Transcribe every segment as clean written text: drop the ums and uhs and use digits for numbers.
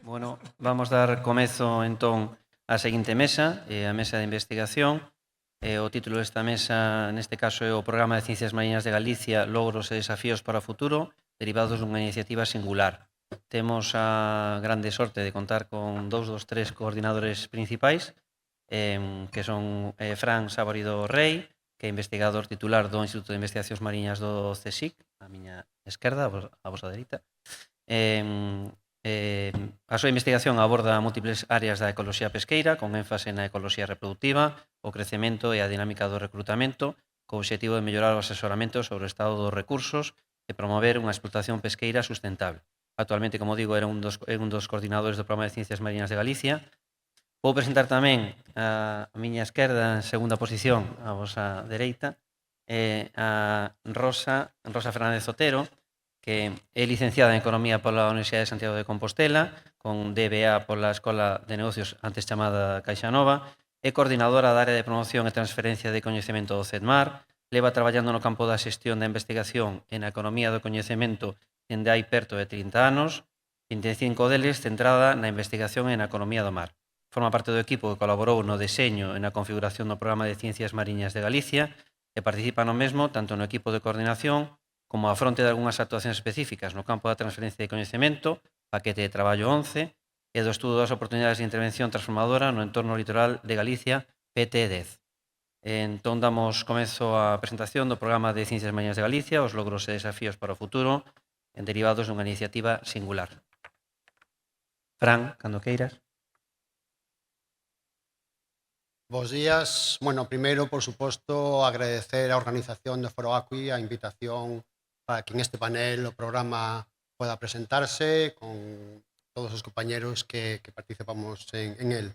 Bueno, vamos dar comezo entón á seguinte mesa, a mesa de investigación. O título desta mesa, neste caso, é o Programa de Ciencias Mariñas de Galicia, logros e desafíos para o futuro, derivados dunha iniciativa singular. Temos a grande sorte de contar con dous dos tres coordinadores principais, que son Fran Saborido Rei, que é investigador titular do Instituto de Investigacións Mariñas do CSIC, a miña esquerda, a vosa dereita. A súa investigación aborda múltiples áreas da ecoloxía pesqueira, con énfase na ecoloxía reproductiva, o crecemento e a dinámica do recrutamento, co obxectivo de mellorar o asesoramento sobre o estado dos recursos e promover unha explotación pesqueira sustentable. Actualmente, como digo, é un dos coordinadores do Programa de Ciencias Mariñas de Galicia. Vou presentar tamén a miña esquerda, en segunda posición, a vosa dereita, a Rosa Fernández Otero, que é licenciada en Economía pola Universidade de Santiago de Compostela, con DBA pola Escola de Negocios antes chamada Caixa Nova, é coordinadora da área de promoción e transferencia de coñecemento do CEDMAR, leva traballando no campo da xestión da investigación e na economía do coñecemento dende hai perto de 30 anos, 25 deles centrada na investigación e na economía do mar. Forma parte do equipo que colaborou no deseño e na configuración do Programa de Ciencias Mariñas de Galicia e participa no mesmo tanto no equipo de coordinación como a fronte de algunhas actuacións específicas no campo da transferencia de coñecemento, paquete de traballo 11, e do estudo das oportunidades de intervención transformadora no entorno litoral de Galicia, PT10. Entón, damos comezo á presentación do Programa de Ciencias Mariñas de Galicia, os logros e desafíos para o futuro, derivados dunha iniciativa singular. Fran, cando queiras. Bos días. Bueno, primeiro, por suposto, agradecer á organización do Foro Acui a invitación para que en este panel o programa pueda presentarse con todos os compañeros que participamos en él.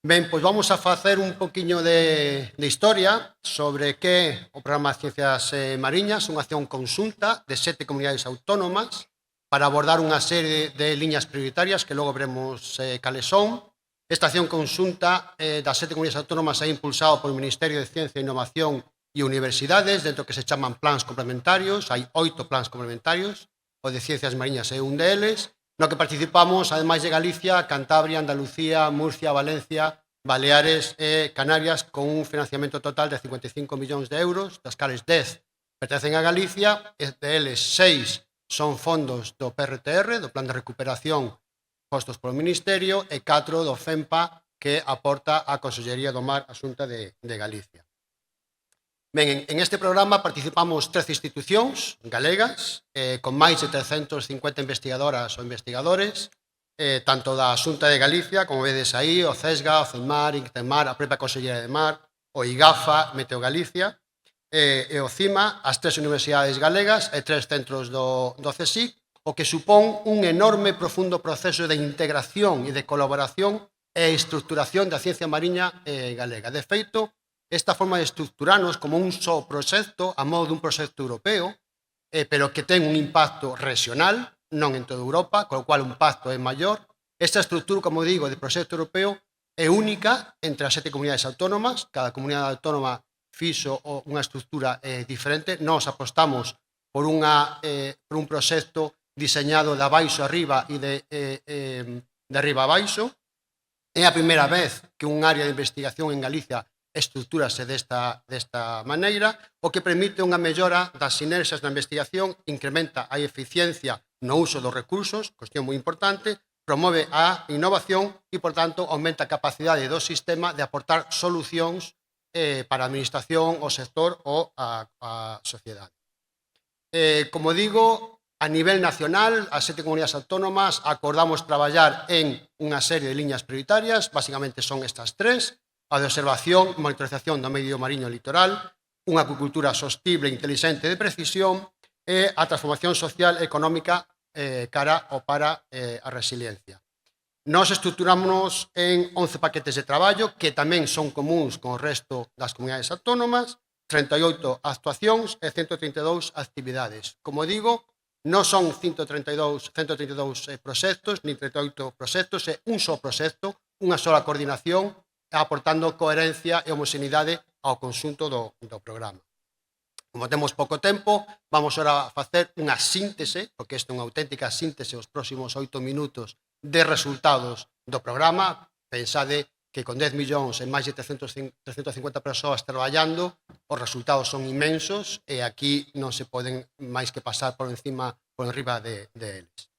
Ben, pois vamos a facer un poquinho de historia sobre que o Programa de Ciencias Mariñas, unha acción conxunta de 7 comunidades autónomas para abordar unha serie de liñas prioritarias que logo veremos cales son. Esta acción conxunta das 7 comunidades autónomas é impulsada polo Ministerio de Ciencia e Innovación e Universidades, dentro que se chaman plans complementarios. Hai 8 plans complementarios, o de Ciencias Mariñas é un deles, no que participamos, ademais de Galicia, Cantabria, Andalucía, Murcia, Valencia, Baleares e Canarias, con un financiamento total de 55 millóns de euros, das cales 10 pertencen a Galicia, e deles 6 son fondos do PRTR, do Plan de Recuperación postos polo Ministerio, e 4 do FEMPA, que aporta a Consellería do Mar, a Xunta de Galicia. Ben, en este programa participamos 13 institucións galegas, con máis de 350 investigadoras ou investigadores, tanto da Xunta de Galicia, como vedes aí, o CESGA, o CEDMAR, Inctemar, a propia Consellería de Mar, o IGAFA, Meteo Galicia, e o CIMA, as 3 universidades galegas e 3 centros do CSIC, o que supón un enorme e profundo proceso de integración e de colaboración e estructuración da ciencia mariña galega. De feito, esta forma de estructurarnos como un só proxecto, a modo dun proxecto europeo, pero que ten un impacto regional, non en toda Europa, con o cual un impacto é maior. Esta estructura, como digo, de proxecto europeo é única entre as 7 comunidades autónomas. Cada comunidade autónoma fixo unha estructura diferente. Nós apostamos por un proxecto diseñado de abaixo a arriba e de arriba a abaixo. É a primeira vez que un área de investigación en Galicia estructúrase desta maneira, o que permite unha mellora das sinerxias na investigación, incrementa a eficiencia no uso dos recursos, cuestión moi importante, promove a innovación e, por tanto, aumenta a capacidade do sistema de aportar solucións para a administración, o sector ou a sociedade. Como digo, a nivel nacional, as 7 comunidades autónomas acordamos traballar en unha serie de liñas prioritarias, basicamente son estas 3, a de observación e monitorización do medio mariño litoral, unha acuicultura sostible, inteligente e de precisión, e a transformación social e económica cara ou para a resiliencia. Nós estruturámonos en 11 paquetes de traballo que tamén son comuns con o resto das comunidades autónomas, 38 actuacións e 132 actividades. Como digo, non son 132 proxectos, nin 38 proxectos, é un só proxecto, unha sola coordinación, aportando coherencia e homoxeneidade ao conxunto do programa. Como temos pouco tempo, vamos ahora a facer unha síntese, porque isto é unha auténtica síntese os próximos 8 minutos de resultados do programa. Pensade que con 10 millóns e máis de 350 persoas traballando, os resultados son inmensos e aquí non se poden máis que pasar por enriba de eles.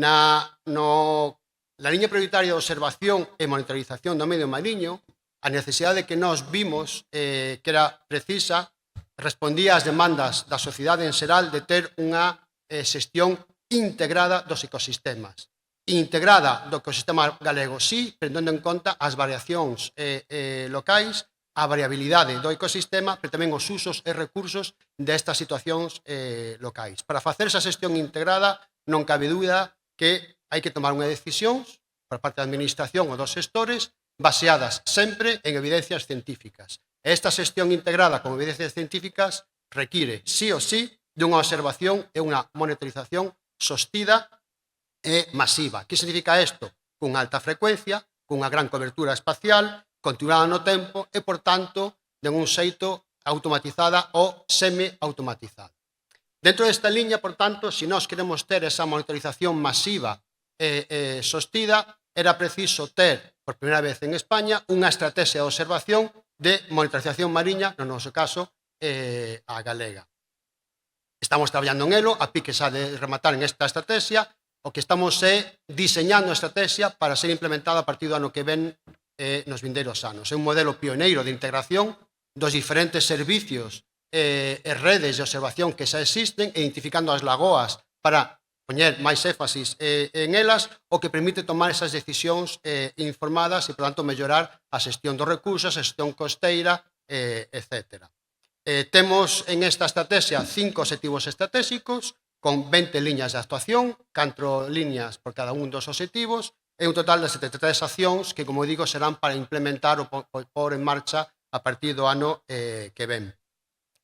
Na liña prioritaria de observación e monitorización do medio mariño, a necesidade que nós vimos que era precisa respondía ás demandas da sociedade en xeral de ter unha xestión integrada dos ecosistemas. Integrada do ecosistema galego, sí, prendendo en conta as variacións locais, a variabilidade do ecosistema, pero tamén os usos e recursos destas situacións locais. Para facer esa xestión integrada non cabe dúda que hai que tomar unha decisión por parte da administración ou dos xestores baseadas sempre en evidencias científicas. E esta xestión integrada con evidencias científicas require, sí ou sí, dunha observación e unha monitorización sostida e masiva. Que significa isto? Cunha alta frecuencia, cunha gran cobertura espacial, continuada no tempo e, por tanto, de un xeito automatizada ou semi-automatizada. Dentro desta liña, por tanto, se nós queremos ter esa monitorización masiva e sostida, era preciso ter, por primeira vez en España, unha estrategia de observación de monitorización mariña, no noso caso, a galega. Estamos traballando en elo, a piques ha de rematar en esta estrategia. O que estamos é diseñando a estrategia para ser implementada a partir do ano que ven nos vindeiros anos. É un modelo pioneiro de integración dos diferentes servicios e redes de observación que xa existen, identificando as lagoas para poñer máis énfasis en elas, o que permite tomar esas decisións informadas e, por tanto, mellorar a xestión dos recursos, a xestión costeira, etc. Temos en esta estrategia 5 obxectivos estratégicos, con 20 liñas de actuación, 4 liñas por cada un dos obxectivos, e un total de 73 accións que, como digo, serán para implementar ou pôr en marcha a partir do ano que ven.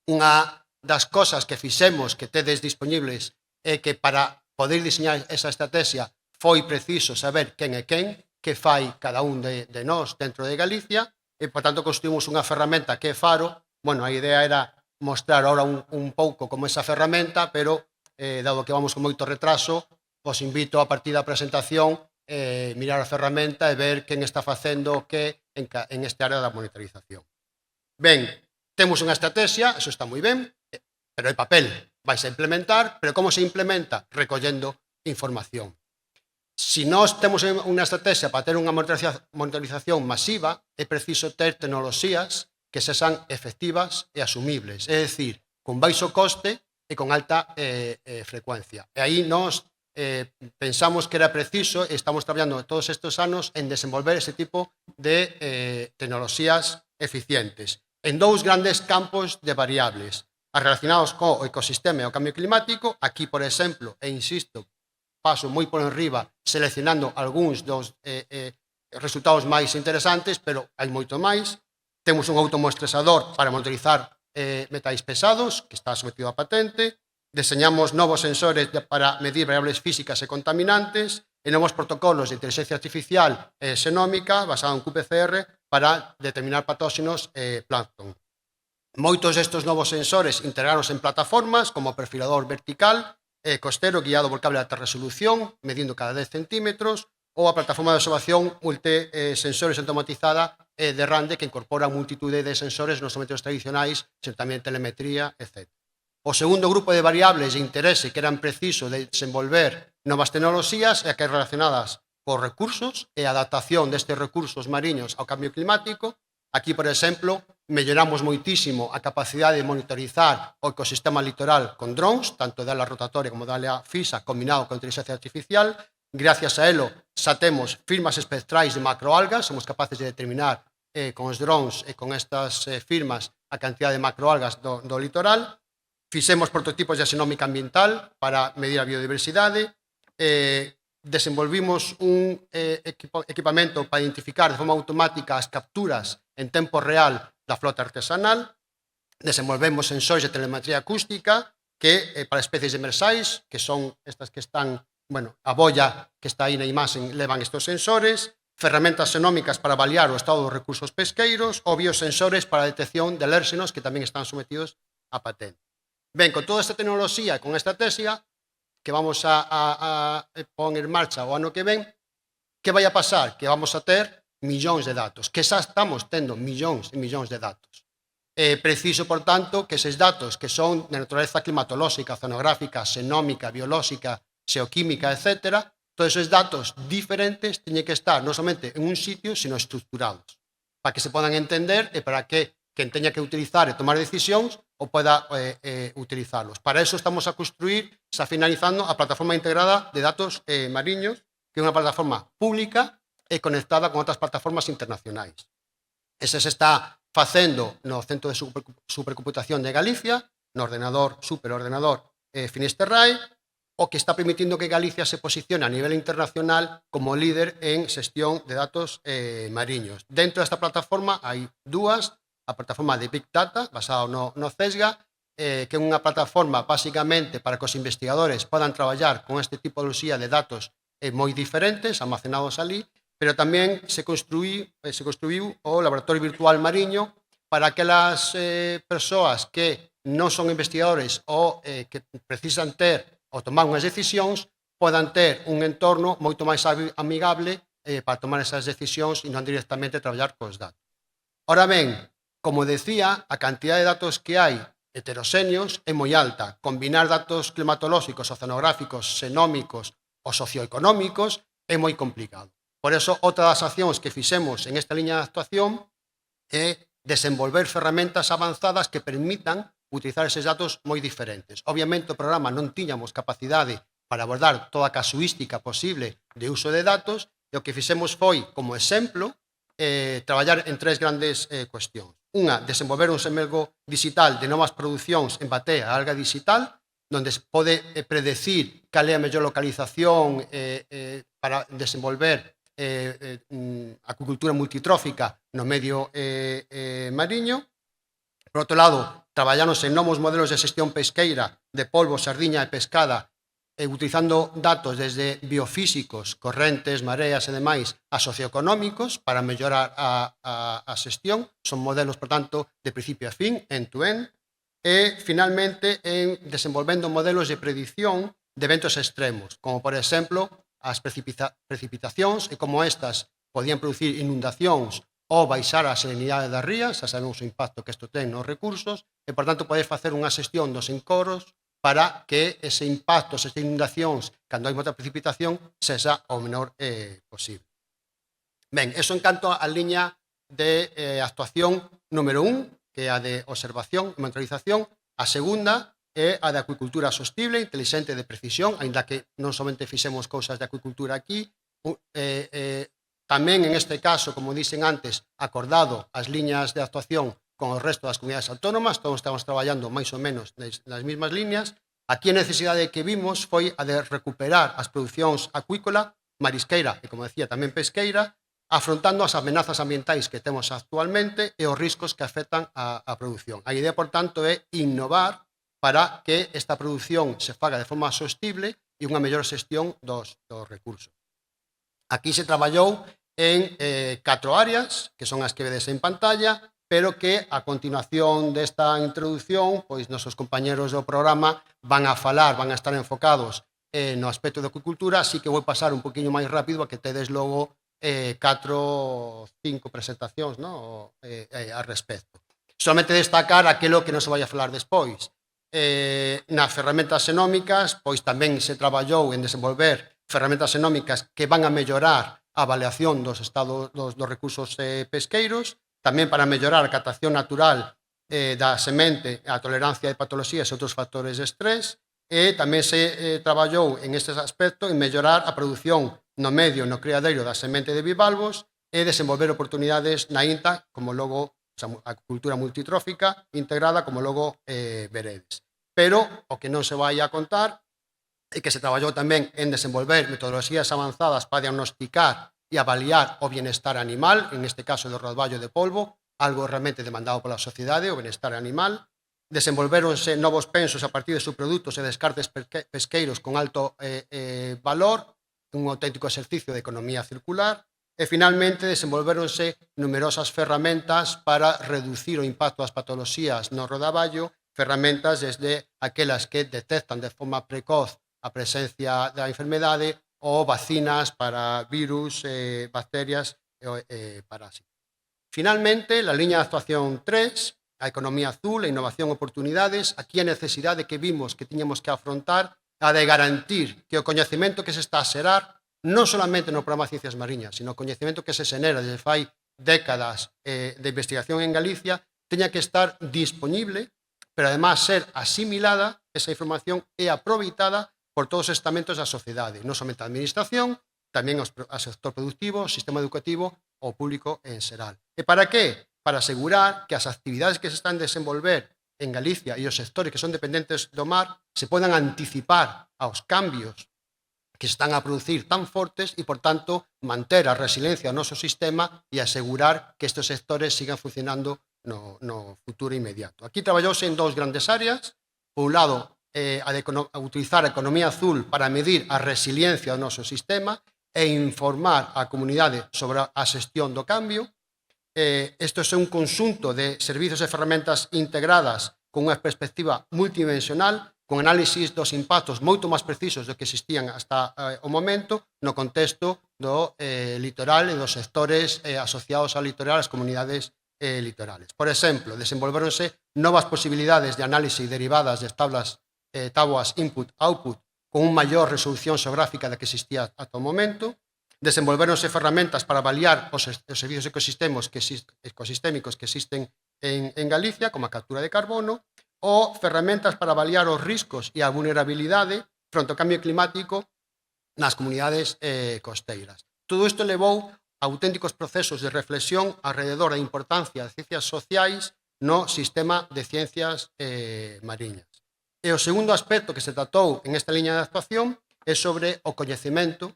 Unha das cosas que fixemos, que tedes disponibles, é que para poder diseñar esa estrategia foi preciso saber quen é quen, que fai cada un de nós dentro de Galicia, e, por tanto, construímos unha ferramenta que é Faro. Bueno, a idea era mostrar ahora un pouco como esa ferramenta, pero dado que vamos con moito retraso, vos invito a partir da presentación mirar a ferramenta e ver quen está facendo o que en este área da monitorización. Ben, temos unha estrategia, eso está moi ben, pero é papel, vais a implementar, pero como se implementa? Recollendo información. Se nós temos unha estrategia para ter unha monitorización masiva, é preciso ter tecnoloxías que sexan efectivas e asumibles, é dicir, con baixo coste e con alta frecuencia. E aí nós pensamos que era preciso, e estamos traballando todos estes anos en desenvolver ese tipo de tecnoloxías eficientes en dous grandes campos de variables, as relacionados co ecosistema e o cambio climático. Aquí, por exemplo, e insisto, paso moi por enriba seleccionando algúns dos resultados máis interesantes, pero hai moito máis. Temos un automoestresador para monitorizar metais pesados, que está sometido a patente. Deseñamos novos sensores para medir variables físicas e contaminantes e novos protocolos de inteligencia artificial e xenómica basado en qPCR para determinar patóxenos e plancton. Moitos destes novos sensores integrados en plataformas como perfilador vertical e costero guiado por cable de alta resolución, medindo cada 10 centímetros, ou a plataforma de observación multisensores automatizada de RANDE, que incorpora multitude de sensores non somente os tradicionais, sino tamén telemetría, etc. O segundo grupo de variables de interese que eran preciso de desenvolver novas tecnoloxías é que relacionadas cos recursos e a adaptación destes recursos mariños ao cambio climático. Aquí, por exemplo, melloramos moitísimo a capacidade de monitorizar o ecosistema litoral con drones, tanto de ala rotatoria como de ala fixa, combinado con inteligencia artificial. Gracias a elo, xa temos firmas espectrais de macroalgas, somos capaces de determinar con os drones e con estas firmas a cantidad de macroalgas do litoral. Fixemos prototipos de xenómica ambiental para medir a biodiversidade. Desenvolvimos un equipamento para identificar de forma automática as capturas en tempo real da flota artesanal. Desenvolvemos sensores de telemetría acústica que para especies demersais, que son estas que están, a boia que está aí na imaxe levan estes sensores, ferramentas xenómicas para avaliar o estado dos recursos pesqueiros ou biosensores para a detección de alérxenos que tamén están sometidos a patente. Ben, con toda esta tecnoloxía e con esta estrategia que vamos a poner en marcha o ano que ven, Que vai a pasar? Que vamos a ter millóns de datos, que xa estamos tendo millóns e millóns de datos. É preciso, por tanto, que eses datos que son de naturaleza climatolóxica, oceanográfica, xenómica, biolóxica, xeoquímica, etc., todos esos datos diferentes teñen que estar non somente en un sitio, sino estructurados, para que se podan entender e para que quen teña que utilizar e tomar decisións ou poda utilizarlos. Para eso estamos a construir, está finalizando a plataforma integrada de datos mariños, que é unha plataforma pública e conectada con outras plataformas internacionais. Ese se está facendo no Centro de Supercomputación de Galicia, no superordenador Finisterrae, o que está permitindo que Galicia se posicione a nivel internacional como líder en xestión de datos mariños. Dentro desta plataforma hai dúas, a plataforma de Big Data, basada no CESGA, que é unha plataforma basicamente para que os investigadores podan traballar con este tipoloxía de datos moi diferentes, almacenados ali, pero tamén se construiu o Laboratorio Virtual Mariño para aquelas persoas que non son investigadores ou que precisan ter ou tomar unhas decisións, podan ter un entorno moito máis amigable para tomar esas decisións e non directamente traballar cos datos. Ora ben, como decía, a cantidad de datos que hai heteroxéneos é moi alta. Combinar datos climatolóxicos, oceanográficos, xenómicos ou socioeconómicos é moi complicado. Por eso, outra das accións que fixemos en esta liña de actuación é desenvolver ferramentas avanzadas que permitan utilizar eses datos moi diferentes. Obviamente, o programa non tiñamos capacidade para abordar toda a casuística posible de uso de datos, e o que fixemos foi, como exemplo, traballar en tres grandes cuestións. Unha, desenvolver un semelgo digital de novas producións en batea a alga digital, onde se pode predecir cal é a mellor localización para desenvolver acuicultura multitrófica no medio mariño. Por outro lado, traballándose en novos modelos de xestión pesqueira de polvo, sardiña e pescada, utilizando datos desde biofísicos, correntes, mareas e demais, a socioeconómicos para mellorar a xestión. Son modelos, por tanto, de principio a fin, end-to-end. E, finalmente, en desenvolvendo modelos de predición de eventos extremos, como, por exemplo, as precipitacións e como estas podían producir inundacións ou baixar a salinidade das rías, xa sabemos o impacto que isto ten nos recursos, e, por tanto, poder facer unha xestión dos encoros para que ese impacto, esas inundacións, cando hai moita precipitación, sexa o menor posible. Ben, eso en canto á liña de actuación número 1, que é a de observación e monitorización. A segunda é a de acuicultura sostible, inteligente de precisión, aínda que non somente fixemos cousas de acuicultura aquí, tamén en este caso, como dixen antes, acordado as liñas de actuación con o resto das comunidades autónomas, todos estamos traballando máis ou menos nas mesmas líneas. Aquí a necesidade que vimos foi a de recuperar as producións acuícola, marisqueira e, como decía, tamén pesqueira, afrontando as amenazas ambientais que temos actualmente e os riscos que afectan a produción. A idea, por tanto, é innovar para que esta produción se faga de forma sostible e unha mellor xestión dos recursos. Aquí se traballou en 4 áreas, que son as que vedes en pantalla, pero que a continuación desta introducción, pois nosos compañeros do programa van a falar, van a estar enfocados no aspecto de acuicultura, así que vou pasar un poquinho máis rápido a que tedes logo 4 ou 5 presentacións a respecto. Solamente destacar aquilo que non se vai a falar despois. Nas ferramentas xenómicas, pois tamén se traballou en desenvolver ferramentas xenómicas que van a mellorar a avaliación dos estados dos recursos pesqueiros, tamén para mellorar a captación natural da semente, a tolerancia de patoloxías e outros factores de estrés, e tamén se traballou en estes aspectos en mellorar a produción no medio, no criadeiro da semente de bivalvos e desenvolver oportunidades na INTA, como logo a cultura multitrófica integrada, como logo veredes. Pero o que non se vai a contar é que se traballou tamén en desenvolver metodoloxías avanzadas para diagnosticar e avaliar o bienestar animal, en este caso do rodaballo de polvo, algo realmente demandado pola sociedade, o bienestar animal. Desenvolvéronse novos pensos a partir de subproductos e descartes pesqueiros con alto valor, un auténtico exercicio de economía circular. E, finalmente, desenvolvéronse numerosas ferramentas para reducir o impacto das patoloxías no rodaballo, ferramentas desde aquelas que detectan de forma precoz a presencia da enfermedade ou vacinas para virus, bacterias e parásitos. Finalmente, la liña de actuación 3, a economía azul, a innovación e oportunidades, aquí a necesidade que vimos que tiñamos que afrontar a de garantir que o coñecemento que se está a xerar non solamente no programa de Ciencias Mariñas, sino o coñecemento que se xenera desde fai décadas de investigación en Galicia, teña que estar disponible, pero además ser asimilada, esa información e aproveitada por todos os estamentos da sociedade, non somente a administración, tamén ao sector productivo, o sistema educativo ou público en xeral. E para que? Para asegurar que as actividades que se están a desenvolver en Galicia e os sectores que son dependentes do mar se podan anticipar aos cambios que se están a producir tan fortes e, por tanto, manter a resiliencia do noso sistema e asegurar que estes sectores sigan funcionando no futuro inmediato. Aquí traballouse en dous grandes áreas. Por un lado, a utilizar a economía azul para medir a resiliencia do noso sistema e informar a comunidade sobre a xestión do cambio. Isto é un conxunto de servizos e ferramentas integradas con unha perspectiva multidimensional, con análisis dos impactos moito máis precisos do que existían hasta o momento no contexto do litoral e dos sectores asociados ao litoral, as comunidades litorales. Por exemplo, desenvolveronse novas posibilidades de análisis derivadas das tabuas input-output con unha maior resolución xeográfica da que existía ata o momento. Desenvolveronse ferramentas para avaliar os servizos ecosistémicos que existen en Galicia, como a captura de carbono, ou ferramentas para avaliar os riscos e a vulnerabilidade fronte ao cambio climático nas comunidades costeiras. Todo isto levou a auténticos procesos de reflexión alrededor da importancia das ciencias sociais no sistema de ciencias mariñas. E o segundo aspecto que se tratou en esta liña de actuación é sobre o coñecemento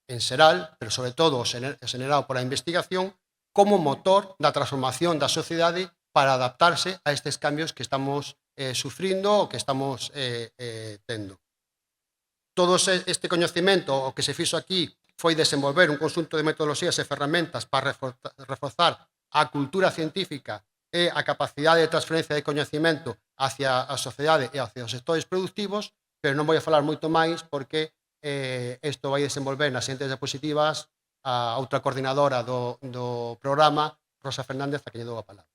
en xeral, pero sobre todo o xenerado pola investigación, como motor da transformación da sociedade para adaptarse a estes cambios que estamos sufrindo ou que estamos tendo. Todo este coñecemento, o que se fixo aquí, foi desenvolver un conxunto de metodoloxías e ferramentas para reforzar a cultura científica e a capacidade de transferencia de coñecemento hacia a sociedade e hacia os sectores productivos, pero non vou a falar moito máis porque isto vai desenvolver nas seguintes diapositivas a outra coordinadora do programa, Rosa Fernández, a que lle dou a palabra.